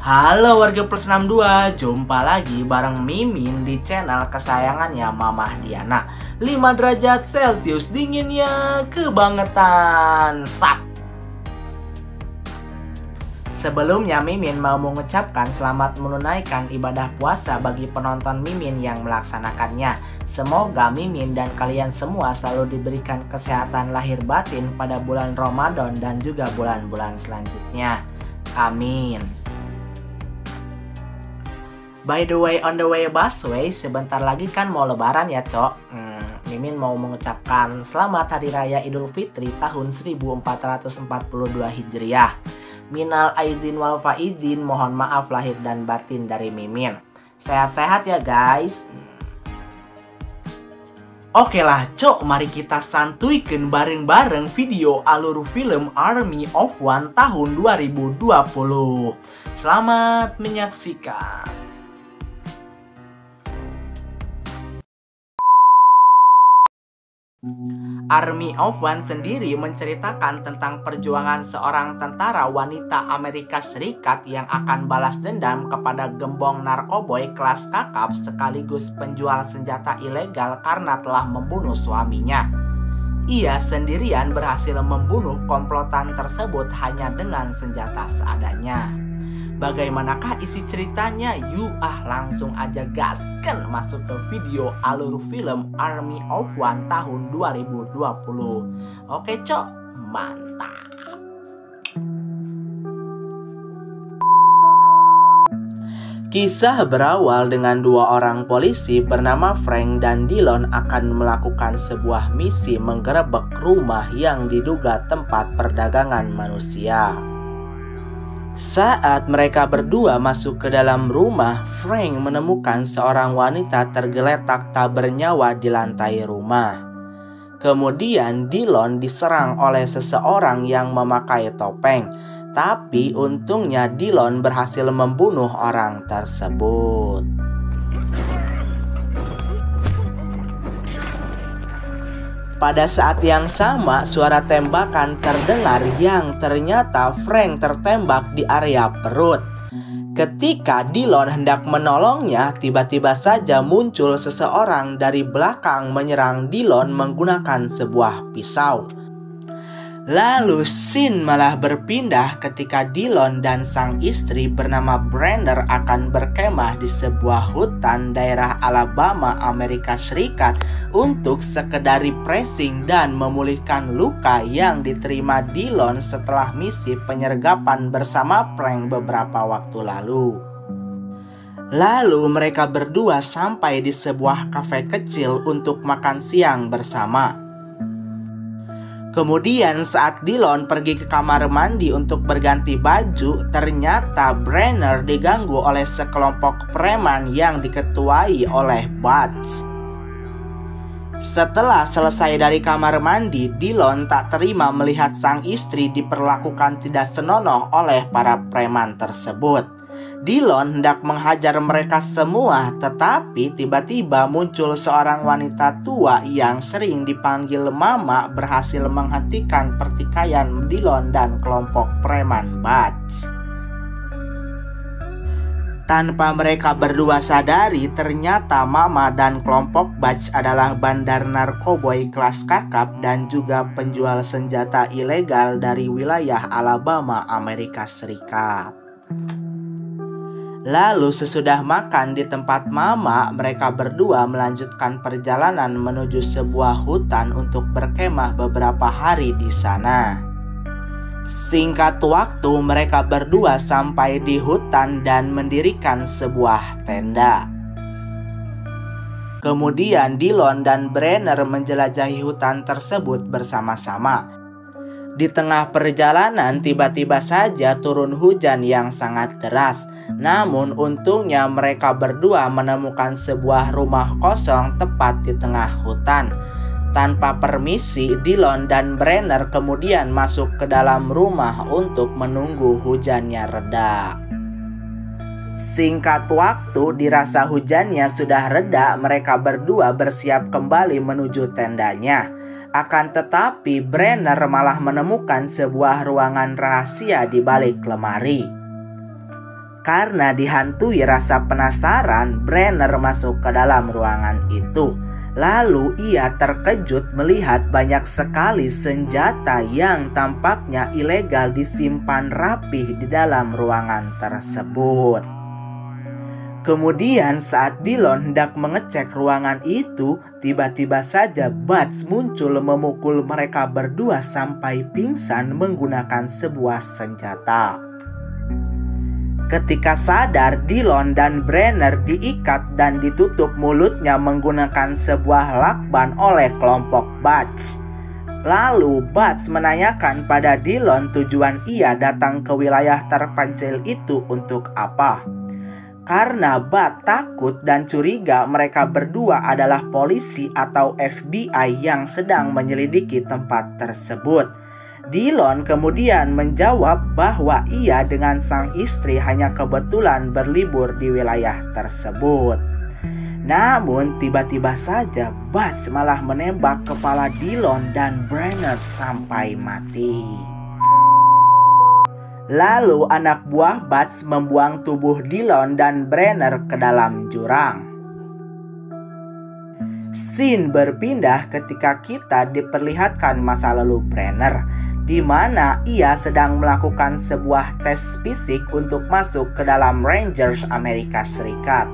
Halo warga Plus 62, jumpa lagi bareng Mimin di channel kesayangannya Mamah Diana. 5 derajat Celcius dinginnya kebangetan. Sebelumnya Mimin mau mengucapkan selamat menunaikan ibadah puasa bagi penonton Mimin yang melaksanakannya. Semoga Mimin dan kalian semua selalu diberikan kesehatan lahir batin pada bulan Ramadan dan juga bulan-bulan selanjutnya. Amin. By the way, on the way busway, sebentar lagi kan mau lebaran ya cok. Mimin mau mengucapkan selamat Hari Raya Idul Fitri tahun 1442 Hijriah. Minal aizin wal faizin, mohon maaf lahir dan batin dari Mimin. Sehat-sehat ya guys. Oke lah cok, mari kita santuikan bareng-bareng video alur film Army of One tahun 2020. Selamat menyaksikan. Army of One sendiri menceritakan tentang perjuangan seorang tentara wanita Amerika Serikat yang akan balas dendam kepada gembong narkoboy kelas kakap sekaligus penjual senjata ilegal karena telah membunuh suaminya. Ia sendirian berhasil membunuh komplotan tersebut hanya dengan senjata seadanya. Bagaimanakah isi ceritanya? Yuk langsung aja gaskan masuk ke video alur film Army of One tahun 2020. Oke cok, mantap. Kisah berawal dengan dua orang polisi bernama Frank dan Dillon akan melakukan sebuah misi menggerebek rumah yang diduga tempat perdagangan manusia. Saat mereka berdua masuk ke dalam rumah, Frank menemukan seorang wanita tergeletak tak bernyawa di lantai rumah. Kemudian Dillon diserang oleh seseorang yang memakai topeng, tapi untungnya Dillon berhasil membunuh orang tersebut. Pada saat yang sama, suara tembakan terdengar yang ternyata Frank tertembak di area perut. Ketika Dillon hendak menolongnya, tiba-tiba saja muncul seseorang dari belakang menyerang Dillon menggunakan sebuah pisau. Lalu scene malah berpindah ketika Dillon dan sang istri bernama Brenner akan berkemah di sebuah hutan daerah Alabama, Amerika Serikat untuk sekedar refreshing dan memulihkan luka yang diterima Dillon setelah misi penyergapan bersama Frank beberapa waktu lalu. Lalu mereka berdua sampai di sebuah kafe kecil untuk makan siang bersama. Kemudian saat Dillon pergi ke kamar mandi untuk berganti baju, ternyata Brenner diganggu oleh sekelompok preman yang diketuai oleh Butch. Setelah selesai dari kamar mandi, Dillon tak terima melihat sang istri diperlakukan tidak senonoh oleh para preman tersebut. Dillon hendak menghajar mereka semua, tetapi tiba-tiba muncul seorang wanita tua yang sering dipanggil Mama berhasil menghentikan pertikaian Dillon dan kelompok preman Butch. Tanpa mereka berdua sadari, ternyata Mama dan kelompok Butch adalah bandar narkoboy kelas kakap dan juga penjual senjata ilegal dari wilayah Alabama, Amerika Serikat. Lalu sesudah makan di tempat Mama, mereka berdua melanjutkan perjalanan menuju sebuah hutan untuk berkemah beberapa hari di sana. Singkat waktu, mereka berdua sampai di hutan dan mendirikan sebuah tenda. Kemudian Dillon dan Brenner menjelajahi hutan tersebut bersama-sama. Di tengah perjalanan tiba-tiba saja turun hujan yang sangat deras. Namun untungnya mereka berdua menemukan sebuah rumah kosong tepat di tengah hutan. Tanpa permisi, Dillon dan Brenner kemudian masuk ke dalam rumah untuk menunggu hujannya reda. Singkat waktu, dirasa hujannya sudah reda, mereka berdua bersiap kembali menuju tendanya. Akan tetapi Brenner malah menemukan sebuah ruangan rahasia di balik lemari. Karena dihantui rasa penasaran, Brenner masuk ke dalam ruangan itu. Lalu ia terkejut melihat banyak sekali senjata yang tampaknya ilegal disimpan rapih di dalam ruangan tersebut. Kemudian saat Dillon hendak mengecek ruangan itu, tiba-tiba saja Butch muncul memukul mereka berdua sampai pingsan menggunakan sebuah senjata. Ketika sadar, Dillon dan Brenner diikat dan ditutup mulutnya menggunakan sebuah lakban oleh kelompok Butch. Lalu Butch menanyakan pada Dillon tujuan ia datang ke wilayah terpencil itu untuk apa. Karena Butch takut dan curiga mereka berdua adalah polisi atau FBI yang sedang menyelidiki tempat tersebut. Dillon kemudian menjawab bahwa ia dengan sang istri hanya kebetulan berlibur di wilayah tersebut. Namun tiba-tiba saja Butch malah menembak kepala Dillon dan Brenner sampai mati. Lalu anak buah Butch membuang tubuh Dillon dan Brenner ke dalam jurang. Scene berpindah ketika kita diperlihatkan masa lalu Brenner, di mana ia sedang melakukan sebuah tes fisik untuk masuk ke dalam Rangers Amerika Serikat.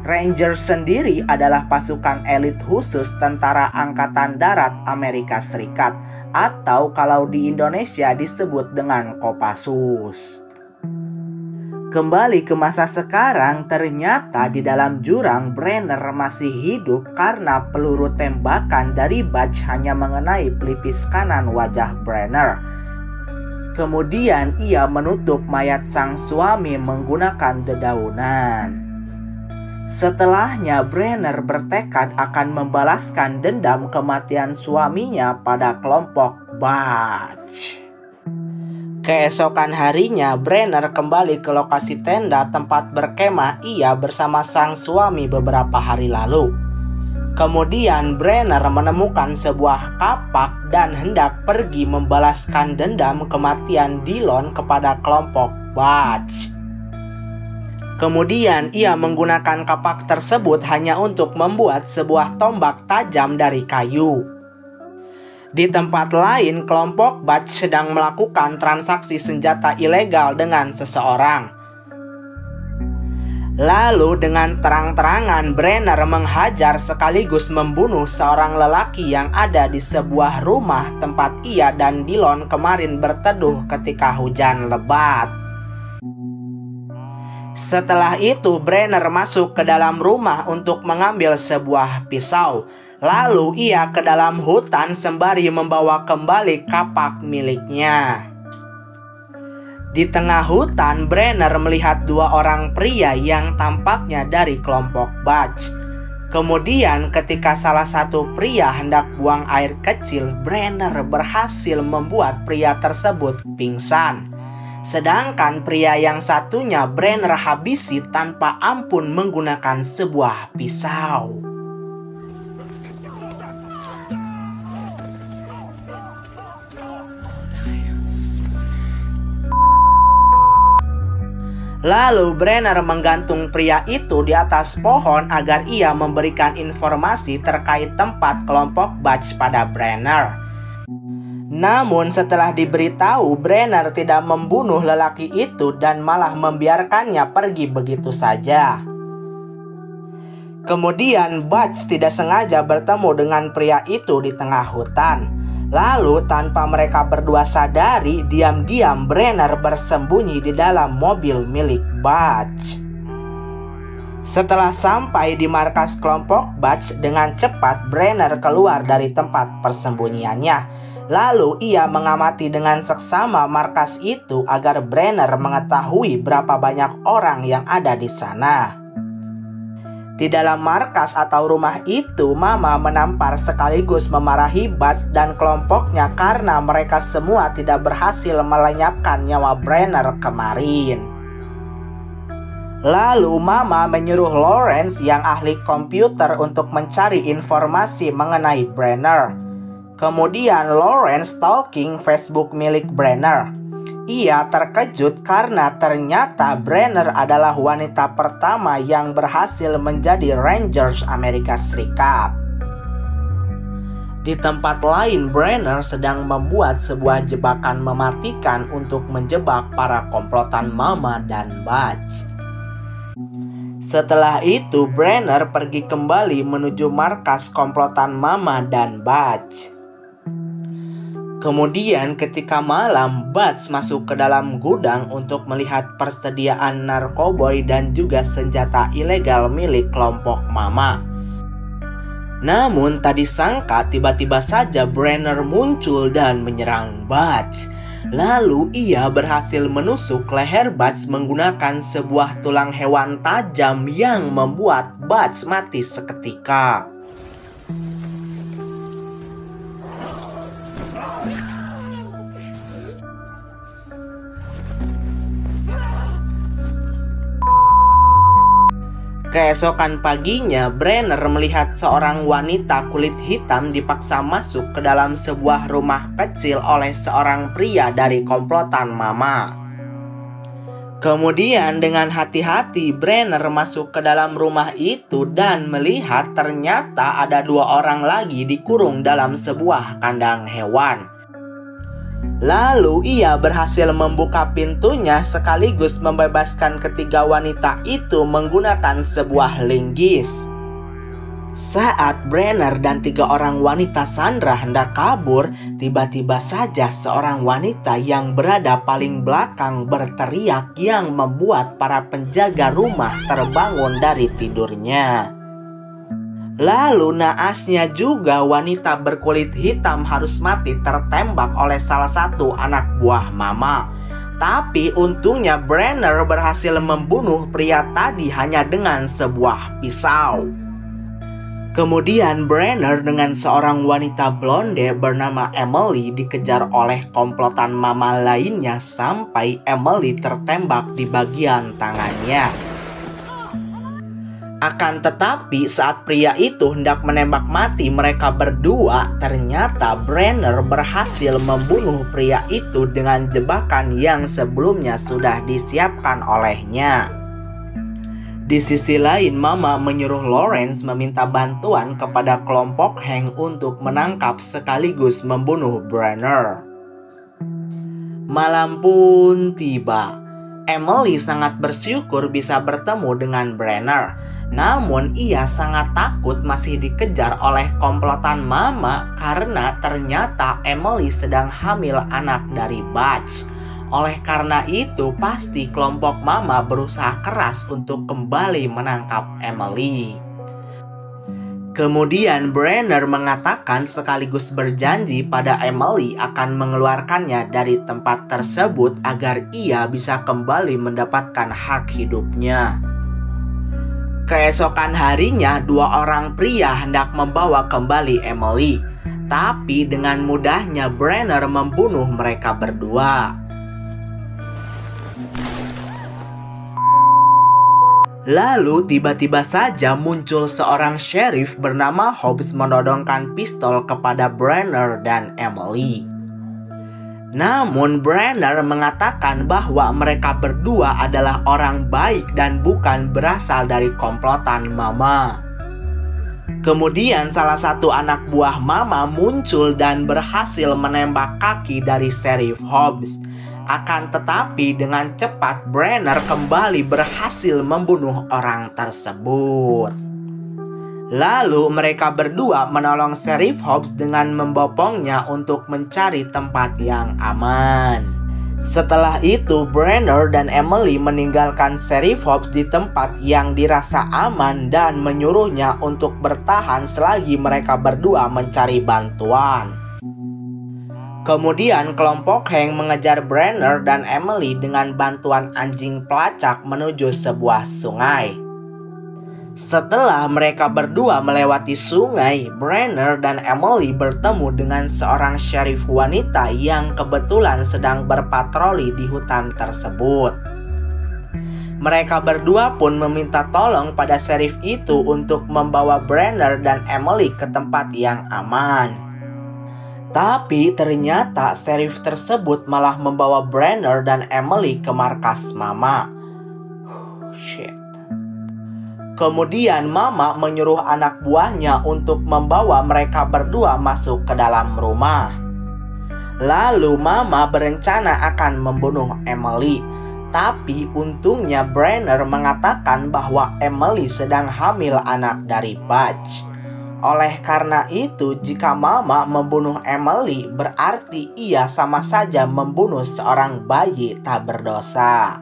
Rangers sendiri adalah pasukan elit khusus Tentara Angkatan Darat Amerika Serikat, atau kalau di Indonesia disebut dengan Kopassus. Kembali ke masa sekarang, ternyata di dalam jurang Brenner masih hidup karena peluru tembakan dari Butch hanya mengenai pelipis kanan wajah Brenner. Kemudian ia menutup mayat sang suami menggunakan dedaunan. Setelahnya Brenner bertekad akan membalaskan dendam kematian suaminya pada kelompok Butch. Keesokan harinya Brenner kembali ke lokasi tenda tempat berkemah ia bersama sang suami beberapa hari lalu. Kemudian Brenner menemukan sebuah kapak dan hendak pergi membalaskan dendam kematian Dillon kepada kelompok Butch. Kemudian ia menggunakan kapak tersebut hanya untuk membuat sebuah tombak tajam dari kayu. Di tempat lain, kelompok Butch sedang melakukan transaksi senjata ilegal dengan seseorang. Lalu dengan terang-terangan Brenner menghajar sekaligus membunuh seorang lelaki yang ada di sebuah rumah tempat ia dan Dillon kemarin berteduh ketika hujan lebat. Setelah itu Brenner masuk ke dalam rumah untuk mengambil sebuah pisau. Lalu ia ke dalam hutan sembari membawa kembali kapak miliknya. Di tengah hutan Brenner melihat dua orang pria yang tampaknya dari kelompok Butch. Kemudian ketika salah satu pria hendak buang air kecil, Brenner berhasil membuat pria tersebut pingsan. Sedangkan pria yang satunya Brenner habisi tanpa ampun menggunakan sebuah pisau. Lalu Brenner menggantung pria itu di atas pohon agar ia memberikan informasi terkait tempat kelompok Butch pada Brenner. Namun setelah diberitahu, Brenner tidak membunuh lelaki itu dan malah membiarkannya pergi begitu saja. Kemudian Butch tidak sengaja bertemu dengan pria itu di tengah hutan. Lalu tanpa mereka berdua sadari, diam-diam Brenner bersembunyi di dalam mobil milik Butch. Setelah sampai di markas kelompok Butch, dengan cepat Brenner keluar dari tempat persembunyiannya. Lalu ia mengamati dengan seksama markas itu agar Brenner mengetahui berapa banyak orang yang ada di sana. Di dalam markas atau rumah itu, Mama menampar sekaligus memarahi Butch dan kelompoknya karena mereka semua tidak berhasil melenyapkan nyawa Brenner kemarin. Lalu Mama menyuruh Lawrence yang ahli komputer untuk mencari informasi mengenai Brenner. Kemudian Lawrence stalking Facebook milik Brenner. Ia terkejut karena ternyata Brenner adalah wanita pertama yang berhasil menjadi Rangers Amerika Serikat. Di tempat lain, Brenner sedang membuat sebuah jebakan mematikan untuk menjebak para komplotan Mama dan Butch. Setelah itu, Brenner pergi kembali menuju markas komplotan Mama dan Butch. Kemudian ketika malam, Butch masuk ke dalam gudang untuk melihat persediaan narkoboy dan juga senjata ilegal milik kelompok Mama. Namun tak disangka tiba-tiba saja Brenner muncul dan menyerang Butch. Lalu ia berhasil menusuk leher Butch menggunakan sebuah tulang hewan tajam yang membuat Butch mati seketika. Keesokan paginya, Brenner melihat seorang wanita kulit hitam dipaksa masuk ke dalam sebuah rumah kecil oleh seorang pria dari komplotan Mama. Kemudian dengan hati-hati Brenner masuk ke dalam rumah itu dan melihat ternyata ada 2 orang lagi dikurung dalam sebuah kandang hewan. Lalu ia berhasil membuka pintunya sekaligus membebaskan ketiga wanita itu menggunakan sebuah linggis. Saat Brenner dan 3 orang wanita Sandra hendak kabur, tiba-tiba saja seorang wanita yang berada paling belakang berteriak yang membuat para penjaga rumah terbangun dari tidurnya. Lalu naasnya juga wanita berkulit hitam harus mati tertembak oleh salah satu anak buah Mama. Tapi untungnya Brenner berhasil membunuh pria tadi hanya dengan sebuah pisau. Kemudian Brenner dengan seorang wanita blonde bernama Emily dikejar oleh komplotan Mama lainnya sampai Emily tertembak di bagian tangannya. Akan tetapi saat pria itu hendak menembak mati mereka berdua, ternyata Brenner berhasil membunuh pria itu dengan jebakan yang sebelumnya sudah disiapkan olehnya. Di sisi lain, Mama menyuruh Lawrence meminta bantuan kepada kelompok Hank untuk menangkap sekaligus membunuh Brenner. Malam pun tiba. Emily sangat bersyukur bisa bertemu dengan Brenner. Namun ia sangat takut masih dikejar oleh komplotan Mama karena ternyata Emily sedang hamil anak dari Butch. Oleh karena itu pasti kelompok Mama berusaha keras untuk kembali menangkap Emily. Kemudian Brenner mengatakan sekaligus berjanji pada Emily akan mengeluarkannya dari tempat tersebut agar ia bisa kembali mendapatkan hak hidupnya. Keesokan harinya 2 orang pria hendak membawa kembali Emily. Tapi dengan mudahnya Brenner membunuh mereka berdua. Lalu tiba-tiba saja muncul seorang sheriff bernama Hobbs menodongkan pistol kepada Brenner dan Emily. Namun Brenner mengatakan bahwa mereka berdua adalah orang baik dan bukan berasal dari komplotan Mama. Kemudian salah satu anak buah Mama muncul dan berhasil menembak kaki dari Sheriff Hobbs. Akan tetapi dengan cepat Brenner kembali berhasil membunuh orang tersebut. Lalu mereka berdua menolong Sheriff Hobbs dengan membopongnya untuk mencari tempat yang aman. Setelah itu Brenner dan Emily meninggalkan Sheriff Hobbs di tempat yang dirasa aman dan menyuruhnya untuk bertahan selagi mereka berdua mencari bantuan. Kemudian kelompok Hank mengejar Brenner dan Emily dengan bantuan anjing pelacak menuju sebuah sungai. Setelah mereka berdua melewati sungai, Brenner dan Emily bertemu dengan seorang sheriff wanita yang kebetulan sedang berpatroli di hutan tersebut. Mereka berdua pun meminta tolong pada sheriff itu untuk membawa Brenner dan Emily ke tempat yang aman. Tapi ternyata sheriff tersebut malah membawa Brenner dan Emily ke markas Mama. Shit. Kemudian Mama menyuruh anak buahnya untuk membawa mereka berdua masuk ke dalam rumah. Lalu Mama berencana akan membunuh Emily. Tapi untungnya Brenner mengatakan bahwa Emily sedang hamil anak dari Butch. Oleh karena itu, jika Mama membunuh Emily, berarti ia sama saja membunuh seorang bayi tak berdosa.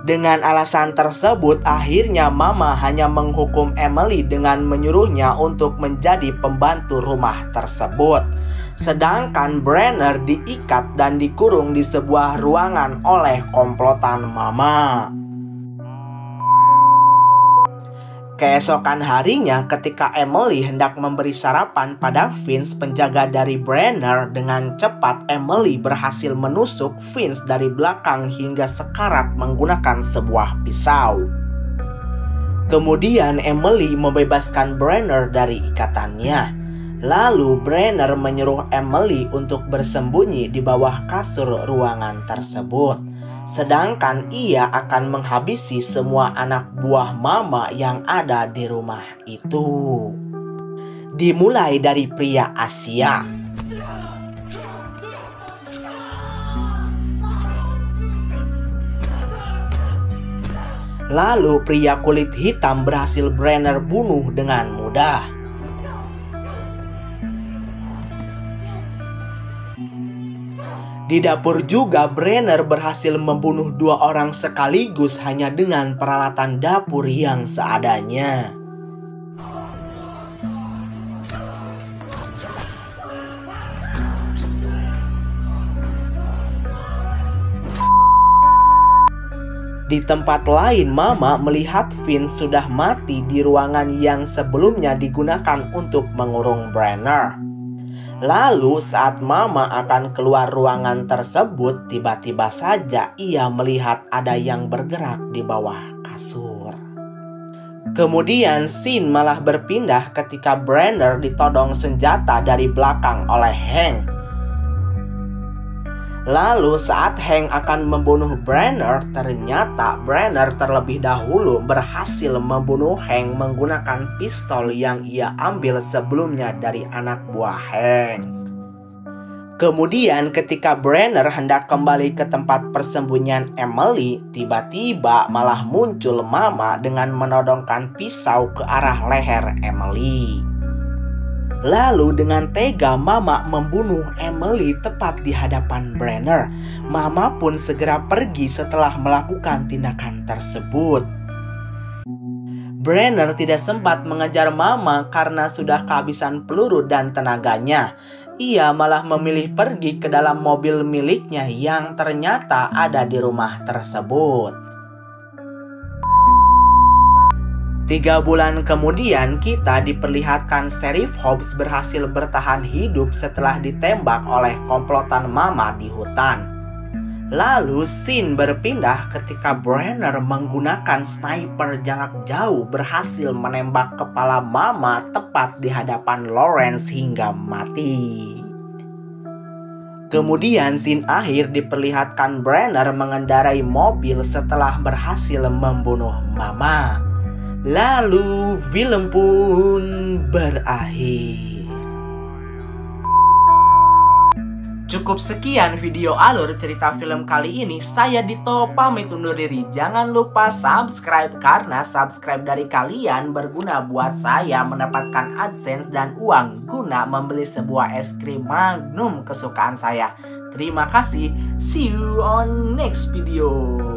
Dengan alasan tersebut, akhirnya Mama hanya menghukum Emily dengan menyuruhnya untuk menjadi pembantu rumah tersebut. Sedangkan Brenner diikat dan dikurung di sebuah ruangan oleh komplotan Mama. Keesokan harinya, ketika Emily hendak memberi sarapan pada Vince, penjaga dari Brenner, dengan cepat Emily berhasil menusuk Vince dari belakang hingga sekarat menggunakan sebuah pisau. Kemudian Emily membebaskan Brenner dari ikatannya. Lalu Brenner menyuruh Emily untuk bersembunyi di bawah kasur ruangan tersebut. Sedangkan ia akan menghabisi semua anak buah Mama yang ada di rumah itu. Dimulai dari pria Asia. Lalu pria kulit hitam berhasil Brenner bunuh dengan mudah. Di dapur juga Brenner berhasil membunuh 2 orang sekaligus hanya dengan peralatan dapur yang seadanya. Di tempat lain, Mama melihat Vince sudah mati di ruangan yang sebelumnya digunakan untuk mengurung Brenner. Lalu saat Mama akan keluar ruangan tersebut, tiba-tiba saja ia melihat ada yang bergerak di bawah kasur. Kemudian scene malah berpindah ketika Brenner ditodong senjata dari belakang oleh Hank. Lalu saat Hank akan membunuh Brenner, ternyata Brenner terlebih dahulu berhasil membunuh Hank menggunakan pistol yang ia ambil sebelumnya dari anak buah Hank. Kemudian ketika Brenner hendak kembali ke tempat persembunyian Emily, tiba-tiba malah muncul Mama dengan menodongkan pisau ke arah leher Emily. Lalu dengan tega Mama membunuh Emily tepat di hadapan Brenner. Mama pun segera pergi setelah melakukan tindakan tersebut. Brenner tidak sempat mengejar Mama karena sudah kehabisan peluru dan tenaganya. Ia malah memilih pergi ke dalam mobil miliknya yang ternyata ada di rumah tersebut. 3 bulan kemudian kita diperlihatkan Sheriff Hobbs berhasil bertahan hidup setelah ditembak oleh komplotan Mama di hutan. Lalu scene berpindah ketika Brenner menggunakan sniper jarak jauh berhasil menembak kepala Mama tepat di hadapan Lawrence hingga mati. Kemudian scene akhir diperlihatkan Brenner mengendarai mobil setelah berhasil membunuh Mama. Lalu film pun berakhir. Cukup sekian video alur cerita film kali ini. Saya Dito pamit undur diri. Jangan lupa subscribe karena subscribe dari kalian berguna buat saya mendapatkan AdSense dan uang guna membeli sebuah es krim Magnum kesukaan saya. Terima kasih. See you on next video.